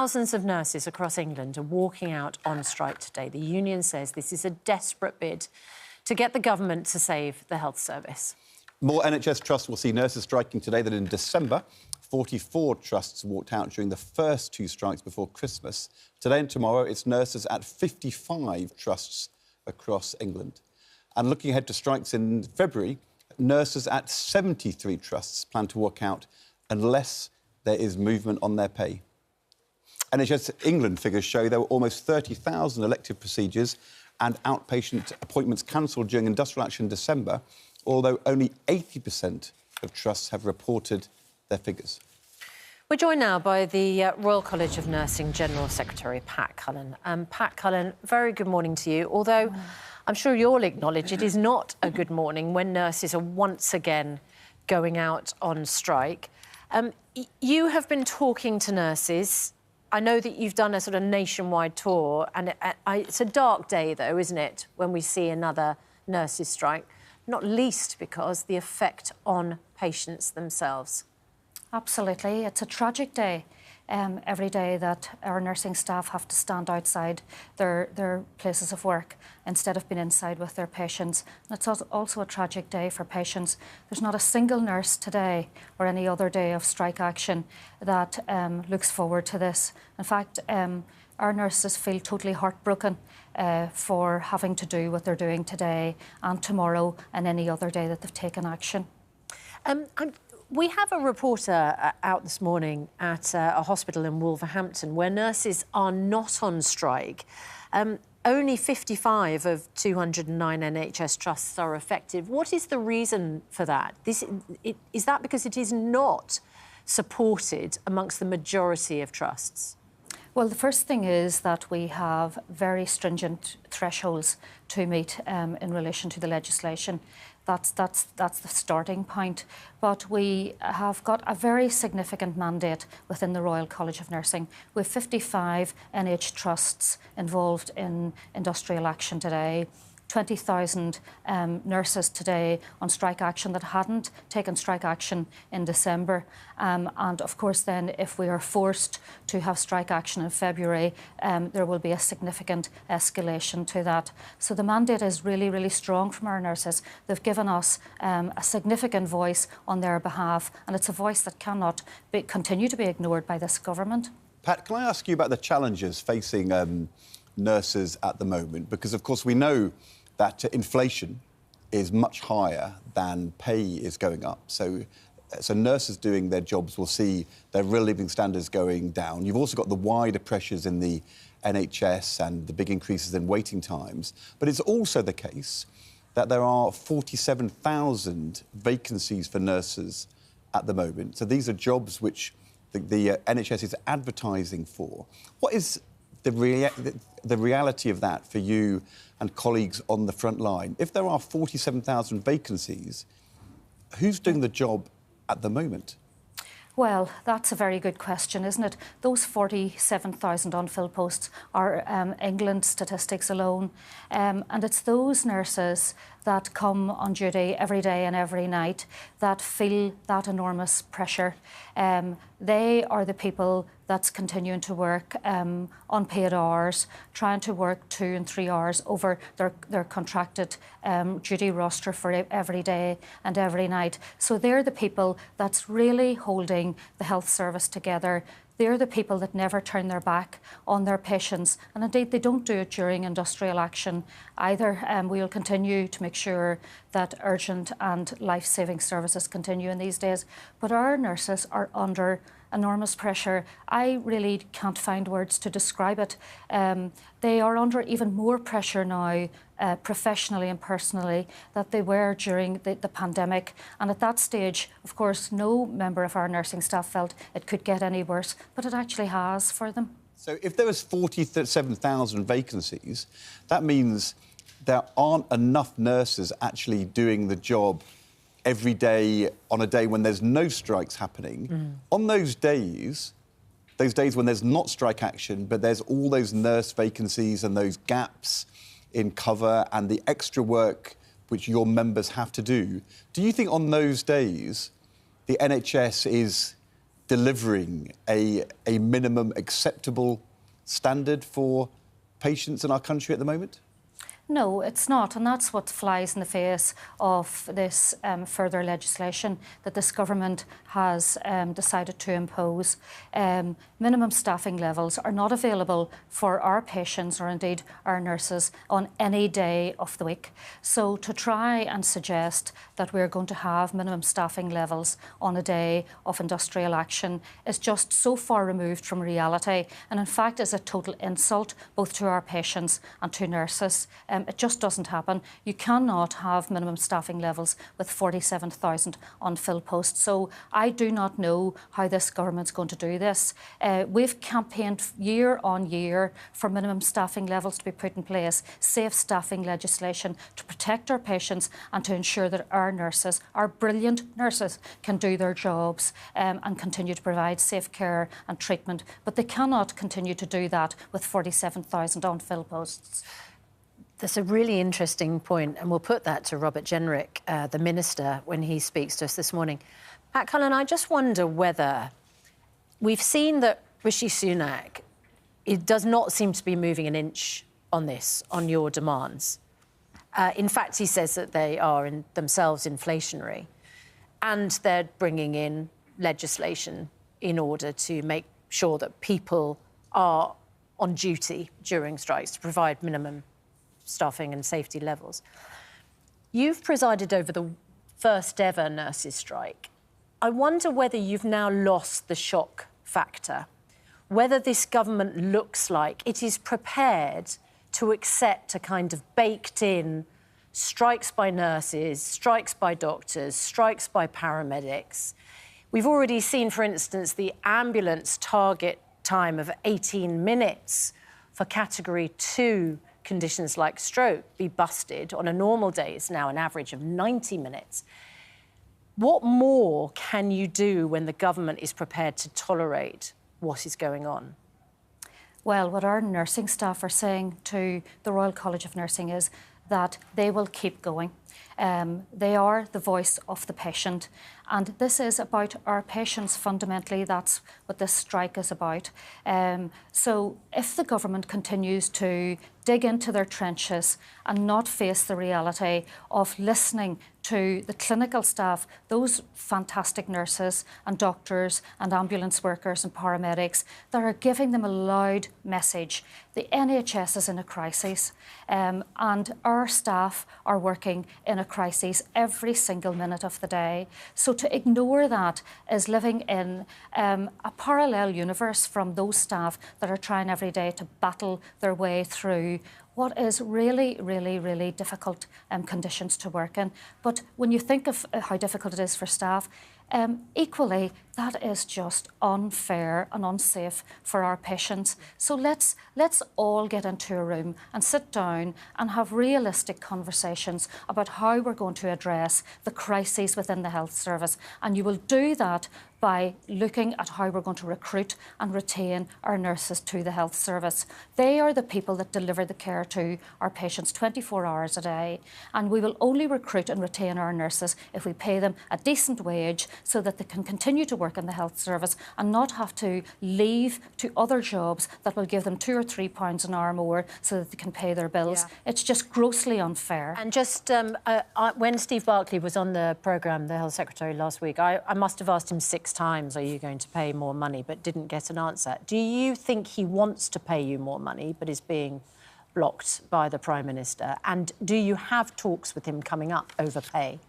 Thousands of nurses across England are walking out on strike today. The union says this is a desperate bid to get the government to save the health service. More NHS trusts will see nurses striking today than in December. 44 trusts walked out during the first two strikes before Christmas. Today and tomorrow, it's nurses at 55 trusts across England. And looking ahead to strikes in February, nurses at 73 trusts plan to walk out unless there is movement on their pay. NHS England figures show there were almost 30,000 elective procedures and outpatient appointments cancelled during industrial action in December, although only 80% of trusts have reported their figures. We're joined now by the Royal College of Nursing General Secretary, Pat Cullen. Pat Cullen, very good morning to you, although I'm sure you'll acknowledge it is not a good morning when nurses are once again going out on strike. You have been talking to nurses. I know that you've done a sort of nationwide tour, and it's a dark day, though, isn't it, when we see another nurses' strike, not least because the effect on patients themselves. Absolutely. It's a tragic day. Every day that our nursing staff have to stand outside their places of work instead of being inside with their patients. And it's also a tragic day for patients. There's not a single nurse today or any other day of strike action that looks forward to this. In fact, our nurses feel totally heartbroken for having to do what they're doing today and tomorrow and any other day that they've taken action. We have a reporter out this morning at a hospital in Wolverhampton where nurses are not on strike. Only 55 of 209 NHS trusts are affected. What is the reason for that? Is that because it is not supported amongst the majority of trusts? Well, the first thing is that we have very stringent thresholds to meet in relation to the legislation. That's the starting point. But we have got a very significant mandate within the Royal College of Nursing. We have 55 NH trusts involved in industrial action today. 20,000 nurses today on strike action that hadn't taken strike action in December. And of course then, if we are forced to have strike action in February, there will be a significant escalation to that. So the mandate is really, really strong from our nurses. They've given us a significant voice on their behalf, and it's a voice that cannot continue to be ignored by this government. Pat, can I ask you about the challenges facing nurses at the moment? Because, of course, we know that inflation is much higher than pay is going up. So nurses doing their jobs will see their real living standards going down. You've also got the wider pressures in the NHS and the big increases in waiting times. But it's also the case that there are 47,000 vacancies for nurses at the moment. So these are jobs which the NHS is advertising for. What is the reality of that for you and colleagues on the front line? If there are 47,000 vacancies, who's doing the job at the moment? Well, that's a very good question, isn't it? Those 47,000 unfilled posts are England statistics alone. And it's those nurses that come on duty every day and every night that feel that enormous pressure. They are the people that's continuing to work unpaid hours, trying to work 2 and 3 hours over their contracted duty roster for every day and every night. So they're the people that's really holding the health service together. They're the people that never turn their back on their patients. And indeed, they don't do it during industrial action either. We'll continue to make sure that urgent and life-saving services continue in these days. But our nurses are under enormous pressure. I really can't find words to describe it. They are under even more pressure now, professionally and personally, that they were during the pandemic. And at that stage, of course, no member of our nursing staff felt it could get any worse, but it actually has for them. So if there was 47,000 vacancies, that means there aren't enough nurses actually doing the job every day on a day when there's no strikes happening. On those days when there's not strike action, but there's all those nurse vacancies and those gaps in cover and the extra work which your members have to do you think on those days the NHS is delivering a minimum acceptable standard for patients in our country at the moment? No, it's not, and that's what flies in the face of this further legislation that this government has decided to impose. Minimum staffing levels are not available for our patients or indeed our nurses on any day of the week. So to try and suggest that we're going to have minimum staffing levels on a day of industrial action is just so far removed from reality, and in fact is a total insult both to our patients and to nurses. It just doesn't happen. You cannot have minimum staffing levels with 47,000 unfilled posts. So I do not know how this government's going to do this. We've campaigned year on year for minimum staffing levels to be put in place, safe staffing legislation to protect our patients and to ensure that our nurses, our brilliant nurses, can do their jobs and continue to provide safe care and treatment. But they cannot continue to do that with 47,000 unfilled posts. That's a really interesting point, and we'll put that to Robert Generick, the Minister, when he speaks to us this morning. Pat Cullen, I just wonder whether we've seen that Rishi Sunak, it does not seem to be moving an inch on this, on your demands. In fact, he says that they are themselves inflationary, and they're bringing in legislation in order to make sure that people are on duty during strikes to provide minimum staffing and safety levels. You've presided over the first ever nurses' strike. I wonder whether you've now lost the shock factor, whether this government looks like it is prepared to accept a kind of baked-in strikes by nurses, strikes by doctors, strikes by paramedics. We've already seen, for instance, the ambulance target time of 18 minutes for Category 2 conditions like stroke be busted. On a normal day, it's now an average of 90 minutes. What more can you do when the government is prepared to tolerate what is going on? Well, what our nursing staff are saying to the Royal College of Nursing is that they will keep going. They are the voice of the patient, and this is about our patients fundamentally. That's what this strike is about. So if the government continues to dig into their trenches and not face the reality of listening to the clinical staff, those fantastic nurses and doctors and ambulance workers and paramedics that are giving them a loud message. The NHS is in a crisis, and our staff are working in a crisis every single minute of the day. So to ignore that is living in a parallel universe from those staff that are trying every day to battle their way through what is really, really, really difficult conditions to work in. But when you think of how difficult it is for staff, equally, that is just unfair and unsafe for our patients. So let's all get into a room and sit down and have realistic conversations about how we're going to address the crises within the health service. And you will do that by looking at how we're going to recruit and retain our nurses to the health service. They are the people that deliver the care to our patients 24 hours a day. And we will only recruit and retain our nurses if we pay them a decent wage so that they can continue to work in the health service and not have to leave to other jobs that will give them £2 or £3 an hour more so that they can pay their bills. Yeah. It's just grossly unfair. And just when Steve Barclay was on the programme, the Health Secretary, last week, I must have asked him 6 times, are you going to pay more money, but didn't get an answer. Do you think he wants to pay you more money but is being blocked by the Prime Minister? And do you have talks with him coming up over pay?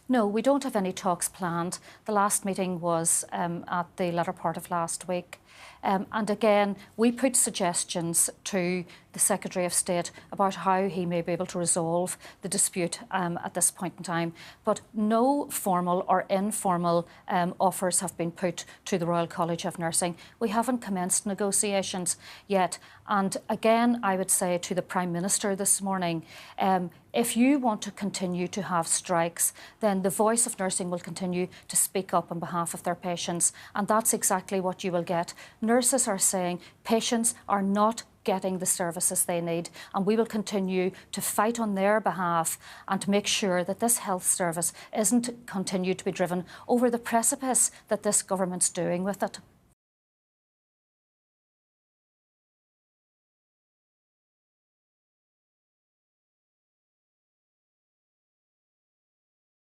No, we don't have any talks planned. The last meeting was at the latter part of last week. And again, we put suggestions to the Secretary of State about how he may be able to resolve the dispute at this point in time. But no formal or informal offers have been put to the Royal College of Nursing. We haven't commenced negotiations yet. And again, I would say to the Prime Minister this morning, if you want to continue to have strikes, then the voice of nursing will continue to speak up on behalf of their patients. And that's exactly what you will get. Nurses are saying patients are not getting the services they need. And we will continue to fight on their behalf and to make sure that this health service isn't continued to be driven over the precipice that this government's doing with it.